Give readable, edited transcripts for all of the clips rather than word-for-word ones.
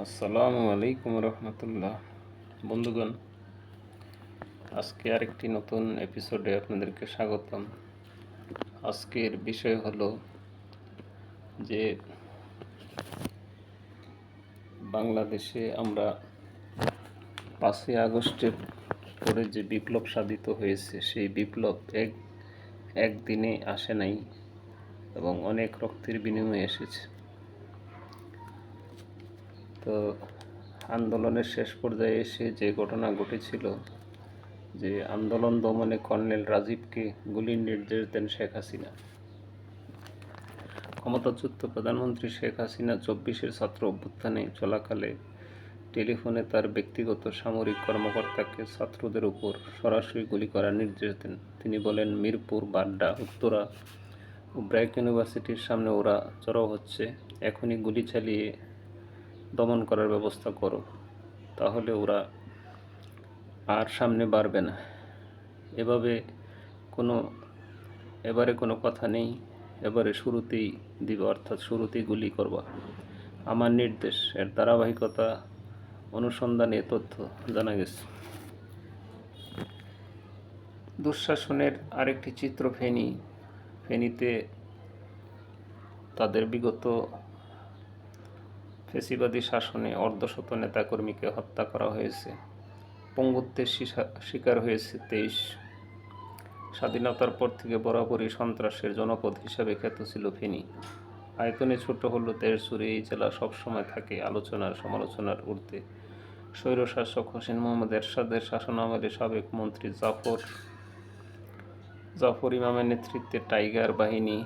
আসসালামু আলাইকুম রহমতুল্লাহ। বন্ধুগণ, আজকে আরেকটি নতুন এপিসোডে আপনাদেরকে স্বাগতম। আজকের বিষয় হলো যে বাংলাদেশে আমরা 5ই আগস্টের পরে যে বিপ্লব সাধিত হয়েছে, সেই বিপ্লব একদিনে আসে নাই এবং অনেক রক্তের বিনিময়ে এসেছে। তো আন্দোলনের শেষ পর্যায়ে এসে যে ঘটনা ঘটেছিল, যে আন্দোলন দমনে কর্নেল রাজীবকে গুলির নির্দেশ দেন শেখ হাসিনা। ক্ষমতাচ্যুত প্রধানমন্ত্রী শেখ হাসিনা 24-এর ছাত্র অভ্যুত্থানে চলাকালে টেলিফোনে তার ব্যক্তিগত সামরিক কর্মকর্তাকে ছাত্রদের উপর সরাসরি গুলি করার নির্দেশ দেন। তিনি বলেন, মিরপুর, বাড্ডা, উত্তরা ও ব্র্যাক ইউনিভার্সিটির সামনে ওরা জড়ো হচ্ছে, এখনই গুলি চালিয়ে দমন করার ব্যবস্থা করো, তাহলে ওরা আর সামনে বাড়বে না। এবারে কোনো কথা নেই, এবারে শুরুতেই দিবে, অর্থাৎ শুরুতেই গুলি করবা, আমার নির্দেশ। এর ধারাবাহিকতা অনুসন্ধানে তথ্য জানা গেছে। দুঃশাসনের আরেকটি চিত্র ফেনীতে তাদের বিগত ফেসিবাদী শাসনে অর্ধশত নেতাকর্মীকে হত্যা করা হয়েছে। পঙ্গুত্বের শিকার হয়েছে 23। স্বাধীনতার পর থেকে বরাবরই সন্ত্রাসের জনপদ হিসাবে খ্যাত ছিল ফেনী। আয়তনে ছোট হলেও দেশ জুড়ে এই জেলা সবসময় থাকে আলোচনার সমালোচনার ঊর্ধ্বে। স্বৈরশাসক হোসেন মোহাম্মদ এরশাদের শাসনামলে সাবেক মন্ত্রী জাফর ইমামের নেতৃত্বে টাইগার বাহিনী,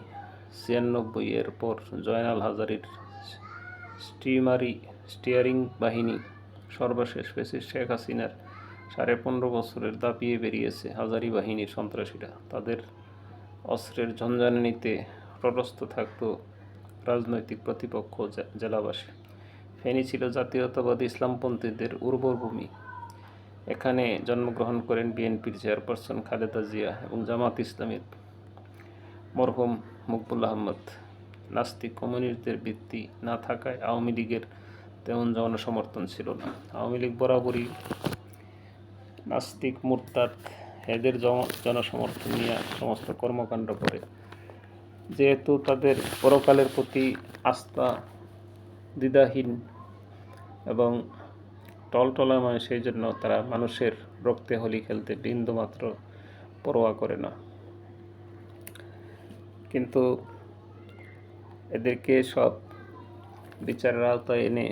96 এর পর জয়নাল হাজারীর স্টিয়ারিং বাহিনী, সর্বশেষ ফ্যাসিস্ট শেখ হাসিনার 15.5 বছরের দাপিয়ে বেরিয়েছে হাজারী বাহিনীর সন্ত্রাসীরা। তাদের অস্ত্রের ঝঞ্ঝানিতে তটস্থ থাকত রাজনৈতিক প্রতিপক্ষ জেলাবাসী। ফেনী ছিল জাতীয়তাবাদী ইসলামপন্থীদের উর্বর ভূমি। এখানে জন্মগ্রহণ করেন বিএনপির চেয়ারপারসন খালেদা জিয়া এবং জামাত ইসলামীর মরহুম মকবুল আহমদ। নাস্তিক কমিউনিস্টদের ভিত্তি না থাকায় আওয়ামী লীগের তেমন জনসমর্থন ছিল না। আওয়ামী লীগ বরাবরই নাস্তিক, মুরতাদ এদের জনসমর্থন নিয়ে সমস্ত কর্মকাণ্ড করে। যেহেতু তাদের পরকালের প্রতি আস্থা দ্বিধাহীন এবং টলটলাময়, সেই জন্য তারা মানুষের রক্তে হোলি খেলতে বিন্দুমাত্র পরোয়া করে না। কিন্তু এদেরকে সব বিচারের আওতায় এনে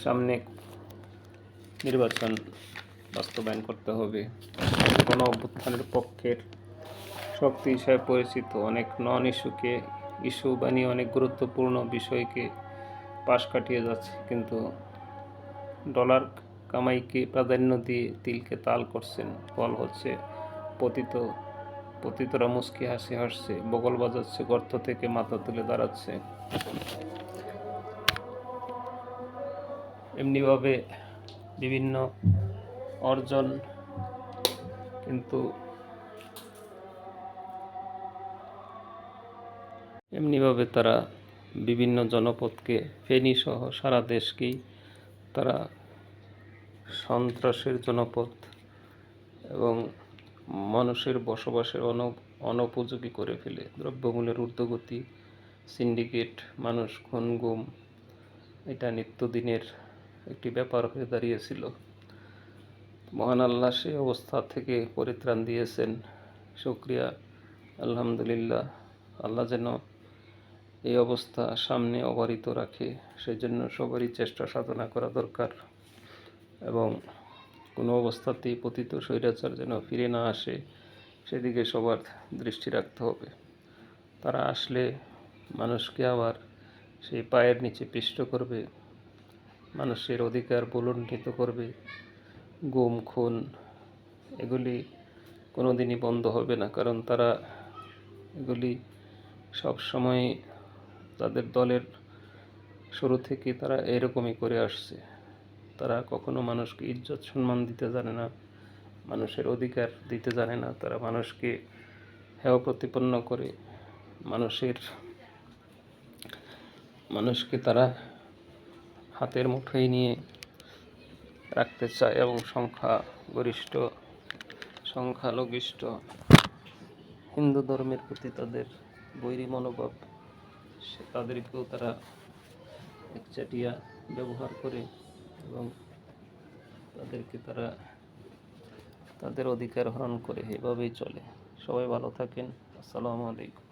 সামনে নির্বাচন বাস্তবায়ন করতে হবে। গণ অভ্যুত্থানের পক্ষের শক্তি হিসাবে পরিচিত অনেক নন ইস্যু বানিয়ে অনেক গুরুত্বপূর্ণ বিষয়কে পাশ কাটিয়ে যাচ্ছে, কিন্তু ডলার কামাইকে প্রাধান্য দিয়ে তিলকে তাল করছেন। ফল হচ্ছে পতিতরা মুচকি হাসি হাসছে, বগল বাজাচ্ছে, গর্ত থেকে মাথা তুলে দাঁড়াচ্ছে। এমনিভাবে বিভিন্ন অর্জন, কিন্তু এমনিভাবে তারা বিভিন্ন জনপদকে, ফেনী সহ সারা দেশকেই তারা সন্ত্রাসের জনপদ এবং মানুষের বসবাসের অনুপযোগী করে ফেলে। দ্রব্যমূল্যের ঊর্ধ্বগতি, সিন্ডিকেট, মানুষ খুন গুম, এটা নিত্যদিনের একটি ব্যাপার হয়ে দাঁড়িয়েছিল। মহান আল্লাহ সেই অবস্থা থেকে পরিত্রাণ দিয়েছেন, শুকরিয়া আলহামদুলিল্লাহ। আল্লাহ যেন এই অবস্থা সামনে অবারিত রাখে, সেজন্য সবারই চেষ্টা সাধনা করা দরকার এবং কোনো অবস্থাতেই পতিত স্বৈরাচার যেন ফিরে না আসে, সেদিকে সবার দৃষ্টি রাখতে হবে। তারা আসলে মানুষকে আবার সেই পায়ের নিচে পিষ্ট করবে, মানুষের অধিকার ভুলুণ্ঠিত করবে। গুম, খুন এগুলি কোনো দিনই বন্ধ হবে না, কারণ তারা এগুলি সবসময় তাদের দলের শুরু থেকে তারা এরকমই করে আসছে। তারা কখনো মানুষকে ইজ্জত সম্মান দিতে জানে না, মানুষের অধিকার দিতে জানে না। তারা মানুষকে হেয় প্রতিপন্ন করে, মানুষকে তারা হাতের মুঠোয় নিয়ে রাখতে চায় এবং সংখ্যালঘিষ্ঠ হিন্দু ধর্মের প্রতি তাদের বৈরী মনোভাব, তাদেরকেও তারা একচাটিয়া ব্যবহার করে এবং তাদেরকে তারা তাদের অধিকার হরণ করে। এভাবেই চলে। সবাই ভালো থাকেন। আসসালামু আলাইকুম।